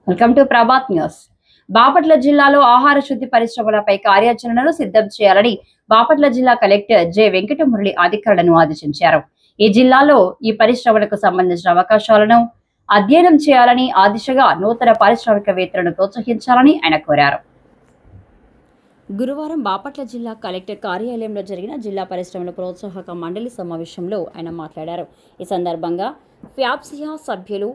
Welcome to Prabhat news. Bapatla జిల్లాలో ఆహార శుద్ధి పరిశ్రమలపై కార్యాచరణను సిద్ధం చేయాలని బాపట్ల జిల్లా కలెక్టర్ జె వెంకటమురళి అధికారులను ఆదేశించారు. ఈ జిల్లాలో ఈ పరిశ్రమలకు సంబంధించిన అవకాశాలను అధ్యయనం చేయాలని, ఆ దిశగా నూతన పారిశ్రామికవేత్తలను ప్రోత్సహించాలని ఆయన కోరారు. గురువారం బాపట్ల జిల్లా కలెక్టర్ కార్యాలయంలో జరిగిన జిల్లా పరిశ్రమల ప్రోత్సాహక మండలి సమావేశంలో ఆయన మాట్లాడారు. ఈ సందర్భంగా ఫ్యాప్సియా సభ్యులు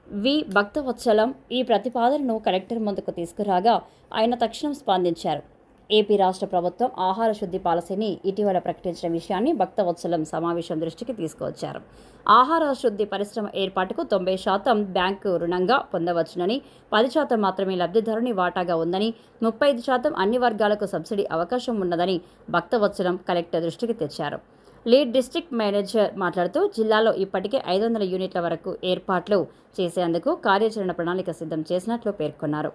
వి భక్తవత్సలం ఈ ప్రతిపాదనను కలెక్టర్ ముందుకు తీసుకురాగా ఆయన తక్షణం స్పందించారు. ఏపీ రాష్ట్ర ప్రభుత్వం ఆహార శుద్ధి పాలసీని ఇటీవల ప్రకటించిన విషయాన్ని భక్తవత్సలం సమావేశం దృష్టికి తీసుకువచ్చారు. ఆహార శుద్ధి పరిశ్రమ ఏర్పాటుకు 90% బ్యాంకు రుణంగా పొందవచ్చునని, 10% మాత్రమే లబ్ధిదారుని వాటాగా ఉందని, 35% అన్ని వర్గాలకు సబ్సిడీ అవకాశం ఉన్నదని భక్తవత్సలం కలెక్టర్ దృష్టికి తెచ్చారు. లీడ్ డిస్ట్రిక్ట్ మేనేజర్ మాట్లాడుతూ జిల్లాలో ఇప్పటికే 500 యూనిట్ల వరకు ఏర్పాట్లు చేసేందుకు కార్యాచరణ ప్రణాళిక సిద్ధం చేసినట్లు పేర్కొన్నారు.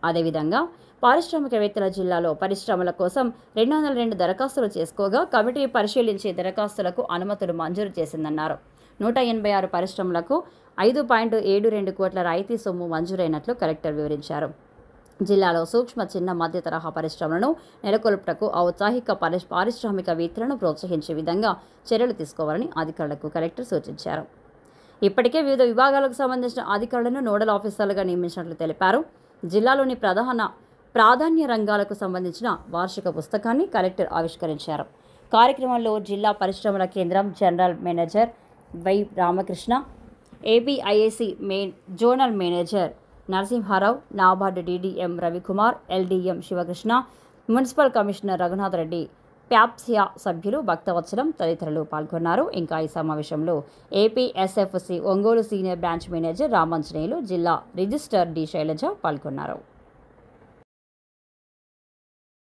అదేవిధంగా పారిశ్రామికవేత్తల జిల్లాలో పరిశ్రమల కోసం 202 దరఖాస్తులు చేసుకోగా కమిటీ పరిశీలించి దరఖాస్తులకు అనుమతులు మంజూరు చేసిందన్నారు. 186 పరిశ్రమలకు 5.72 కోట్ల రాయితీ సొమ్ము మంజూరైనట్లు కలెక్టర్ వివరించారు. జిల్లాలో సూక్ష్మ, చిన్న, మధ్య తరహా పరిశ్రమలను నెలకొల్పుటకు ఔత్సాహిక పారిశ్రామికవేత్తలను ప్రోత్సహించే విధంగా చర్యలు తీసుకోవాలని అధికారులకు కలెక్టర్ సూచించారు. ఇప్పటికే వివిధ విభాగాలకు సంబంధించిన అధికారులను నోడల్ ఆఫీసర్లుగా నియమించినట్లు తెలిపారు. జిల్లాలోని ప్రాధాన్య రంగాలకు సంబంధించిన వార్షిక పుస్తకాన్ని కలెక్టర్ ఆవిష్కరించారు. కార్యక్రమంలో జిల్లా పరిశ్రమల కేంద్రం general manager Y Ramakrishna, APIAC zonal manager Narasimharao, NABARD DDM Ravikumar, LDM Sivakrishna, municipal commissioner Raghunath Reddy, ప్యాప్సియా సభ్యులు భక్తవత్సలం తదితరులు పాల్గొన్నారు. ఇంకా ఈ సమావేశంలో APSFC Ongole senior branch manager Ramanjaneyulu, జిల్లా రిజిస్టర్ డి శైలజ పాల్గొన్నారు.